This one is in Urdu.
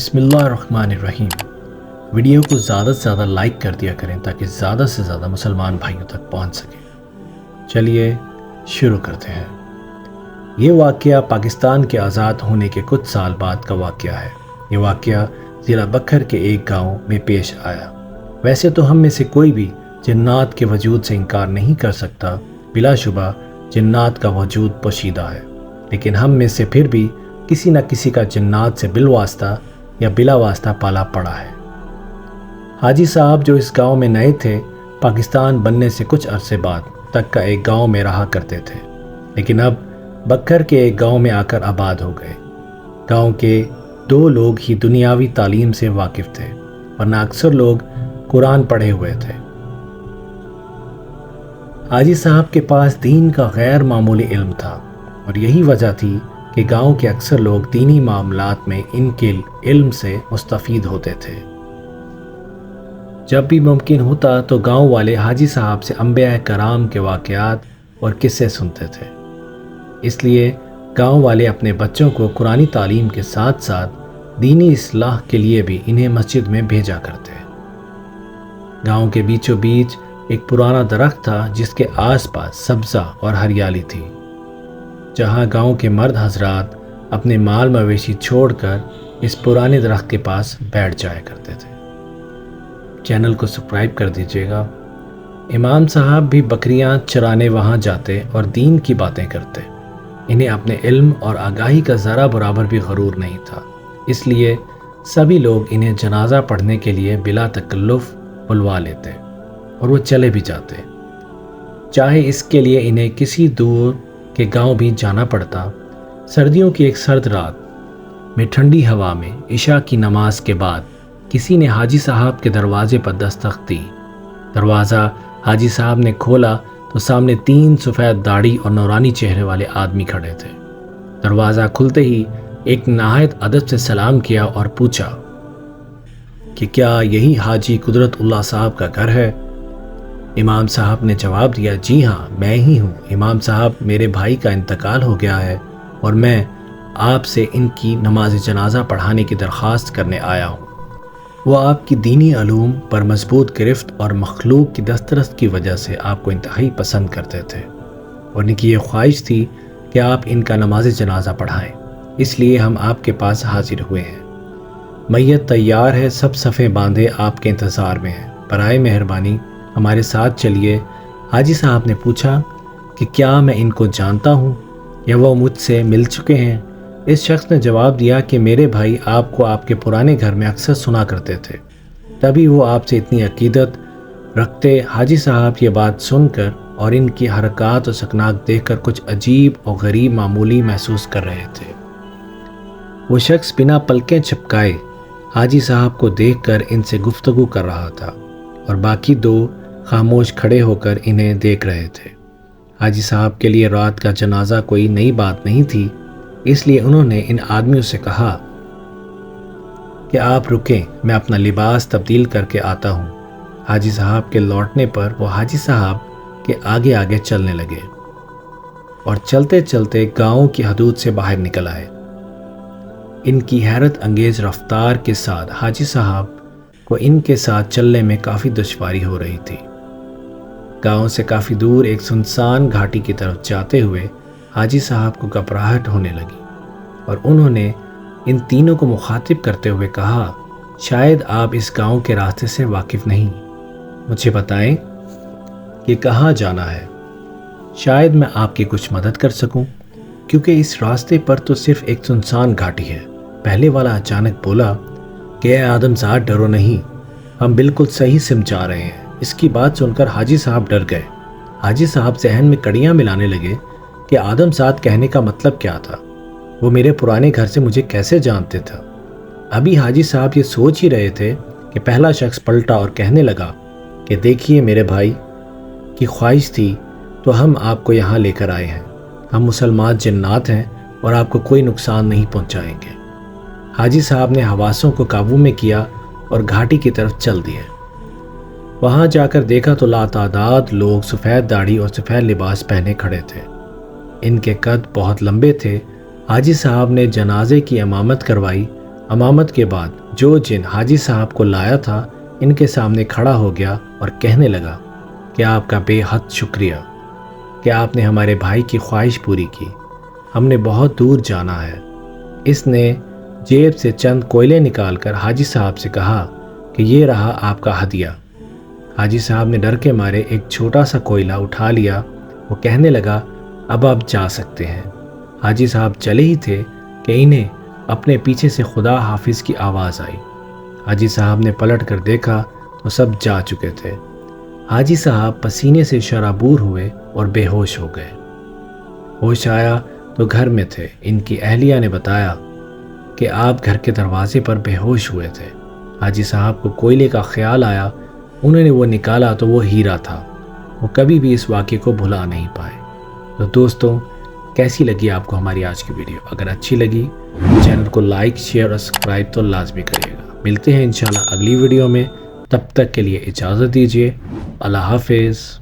بسم اللہ الرحمن الرحیم۔ ویڈیو کو زیادہ سے زیادہ لائک کر دیا کریں تاکہ زیادہ سے زیادہ مسلمان بھائیوں تک پہنچ سکے۔ چلیے شروع کرتے ہیں۔ یہ واقعہ پاکستان کے آزاد ہونے کے کچھ سال بعد کا واقعہ ہے۔ یہ واقعہ ضلع بکھر کے ایک گاؤں میں پیش آیا۔ ویسے تو ہم میں سے کوئی بھی جنات کے وجود سے انکار نہیں کر سکتا، بلا شبہ جنات کا وجود پوشیدہ ہے، لیکن ہم میں سے پھر بھی کسی نہ کسی کا جنات سے بالواسطہ یا بلا واسطہ پالا پڑا ہے۔ حاجی صاحب جو اس گاؤں میں نئے تھے، پاکستان بننے سے کچھ عرصے بعد تک کا ایک گاؤں میں رہا کرتے تھے، لیکن اب بکھر کے ایک گاؤں میں آ کر آباد ہو گئے۔ گاؤں کے 2 لوگ ہی دنیاوی تعلیم سے واقف تھے، ورنہ اکثر لوگ قرآن پڑھے ہوئے تھے۔ حاجی صاحب کے پاس دین کا غیر معمولی علم تھا، اور یہی وجہ تھی کہ گاؤں کے اکثر لوگ دینی معاملات میں ان کے علم سے مستفید ہوتے تھے۔ جب بھی ممکن ہوتا تو گاؤں والے حاجی صاحب سے انبیاء کرام کے واقعات اور قصے سنتے تھے۔ اس لیے گاؤں والے اپنے بچوں کو قرآنی تعلیم کے ساتھ ساتھ دینی اصلاح کے لیے بھی انہیں مسجد میں بھیجا کرتے۔ گاؤں کے بیچوں بیچ ایک پرانا درخت تھا جس کے آس پاس سبزہ اور ہریالی تھی، جہاں گاؤں کے مرد حضرات اپنے مال مویشی چھوڑ کر اس پرانے درخت کے پاس بیٹھ جایا کرتے تھے۔ چینل کو سبسکرائب کر دیجیے گا۔ امام صاحب بھی بکریاں چرانے وہاں جاتے اور دین کی باتیں کرتے۔ انہیں اپنے علم اور آگاہی کا ذرا برابر بھی غرور نہیں تھا، اس لیے سبھی لوگ انہیں جنازہ پڑھنے کے لیے بلا تکلف بلوا لیتے اور وہ چلے بھی جاتے، چاہے اس کے لیے انہیں کسی دور کے گاؤں بھی جانا پڑتا۔ سردیوں کی ایک سرد رات میں ٹھنڈی ہوا میں عشاء کی نماز کے بعد کسی نے حاجی صاحب کے دروازے پر دستک دی۔ دروازہ حاجی صاحب نے کھولا تو سامنے 3 سفید داڑھی اور نورانی چہرے والے آدمی کھڑے تھے۔ دروازہ کھلتے ہی ایک نہایت ادب سے سلام کیا اور پوچھا کہ کیا یہی حاجی قدرت اللہ صاحب کا گھر ہے؟ امام صاحب نے جواب دیا، جی ہاں، میں ہی ہوں۔ امام صاحب، میرے بھائی کا انتقال ہو گیا ہے اور میں آپ سے ان کی نماز جنازہ پڑھانے کی درخواست کرنے آیا ہوں۔ وہ آپ کی دینی علوم پر مضبوط گرفت اور مخلوق کی دسترس کی وجہ سے آپ کو انتہائی پسند کرتے تھے، اور ان کی یہ خواہش تھی کہ آپ ان کا نماز جنازہ پڑھائیں، اس لیے ہم آپ کے پاس حاضر ہوئے ہیں۔ میت تیار ہے، سب صفیں باندھے آپ کے انتظار میں ہیں، برائے مہربانی ہمارے ساتھ چلیے۔ حاجی صاحب نے پوچھا کہ کیا میں ان کو جانتا ہوں یا وہ مجھ سے مل چکے ہیں؟ اس شخص نے جواب دیا کہ میرے بھائی آپ کو آپ کے پرانے گھر میں اکثر سنا کرتے تھے، تبھی وہ آپ سے اتنی عقیدت رکھتے۔ حاجی صاحب یہ بات سن کر اور ان کی حرکات و سکنات دیکھ کر کچھ عجیب اور غریب معمولی محسوس کر رہے تھے۔ وہ شخص بنا پلکیں چھپکائے حاجی صاحب کو دیکھ کر ان سے گفتگو کر رہا تھا، اور باقی 2 خاموش کھڑے ہو کر انہیں دیکھ رہے تھے۔ حاجی صاحب کے لیے رات کا جنازہ کوئی نئی بات نہیں تھی، اس لیے انہوں نے ان آدمیوں سے کہا کہ آپ رکیں، میں اپنا لباس تبدیل کر کے آتا ہوں۔ حاجی صاحب کے لوٹنے پر وہ حاجی صاحب کے آگے آگے چلنے لگے اور چلتے چلتے گاؤں کی حدود سے باہر نکل آئے۔ ان کی حیرت انگیز رفتار کے ساتھ حاجی صاحب کو ان کے ساتھ چلنے میں کافی دشواری ہو رہی تھی۔ گاؤں سے کافی دور ایک سنسان گھاٹی کی طرف جاتے ہوئے حاجی صاحب کو گھبراہٹ ہونے لگی، اور انہوں نے ان تینوں کو مخاطب کرتے ہوئے کہا، شاید آپ اس گاؤں کے راستے سے واقف نہیں، مجھے بتائیں کہ کہاں جانا ہے، شاید میں آپ کی کچھ مدد کر سکوں، کیونکہ اس راستے پر تو صرف ایک سنسان گھاٹی ہے۔ پہلے والا اچانک بولا کہ اے آدم زاد، ڈرو نہیں، ہم بالکل صحیح سمت جا رہے ہیں۔ اس کی بات سن کر حاجی صاحب ڈر گئے۔ حاجی صاحب ذہن میں کڑیاں ملانے لگے کہ آدم زاد کہنے کا مطلب کیا تھا، وہ میرے پرانے گھر سے مجھے کیسے جانتے تھا؟ ابھی حاجی صاحب یہ سوچ ہی رہے تھے کہ پہلا شخص پلٹا اور کہنے لگا کہ دیکھیے، میرے بھائی کی خواہش تھی تو ہم آپ کو یہاں لے کر آئے ہیں۔ ہم مسلمان جنات ہیں اور آپ کو کوئی نقصان نہیں پہنچائیں گے۔ حاجی صاحب نے حواسوں کو قابو میں کیا اور گھاٹی کی طرف چل دیے۔ وہاں جا کر دیکھا تو لاتعداد لوگ سفید داڑھی اور سفید لباس پہنے کھڑے تھے۔ ان کے قد بہت لمبے تھے۔ حاجی صاحب نے جنازے کی امامت کروائی۔ امامت کے بعد جو جن حاجی صاحب کو لایا تھا ان کے سامنے کھڑا ہو گیا اور کہنے لگا کہ آپ کا بے حد شکریہ کہ آپ نے ہمارے بھائی کی خواہش پوری کی، ہم نے بہت دور جانا ہے۔ اس نے جیب سے چند کوئلے نکال کر حاجی صاحب سے کہا کہ یہ رہا آپ کا ہدیہ۔ حاجی صاحب نے ڈر کے مارے ایک چھوٹا سا کوئلہ اٹھا لیا۔ وہ کہنے لگا اب آپ جا سکتے ہیں۔ حاجی صاحب چلے ہی تھے کہ انہیں اپنے پیچھے سے خدا حافظ کی آواز آئی۔ حاجی صاحب نے پلٹ کر دیکھا تو سب جا چکے تھے۔ حاجی صاحب پسینے سے شرابور ہوئے اور بے ہوش ہو گئے۔ ہوش آیا تو گھر میں تھے۔ ان کی اہلیہ نے بتایا کہ آپ گھر کے دروازے پر بے ہوش ہوئے تھے۔ حاجی صاحب کو کوئلے کا خیال آیا، انہوں نے وہ نکالا تو وہ ہیرا تھا۔ وہ کبھی بھی اس واقعے کو بھلا نہیں پائے۔ تو دوستوں، کیسی لگی آپ کو ہماری آج کی ویڈیو؟ اگر اچھی لگی چینل کو لائک، شیئر اور سبسکرائب تو لازمی کریے گا۔ ملتے ہیں انشاءاللہ اگلی ویڈیو میں، تب تک کے لیے اجازت دیجیے۔ اللہ حافظ۔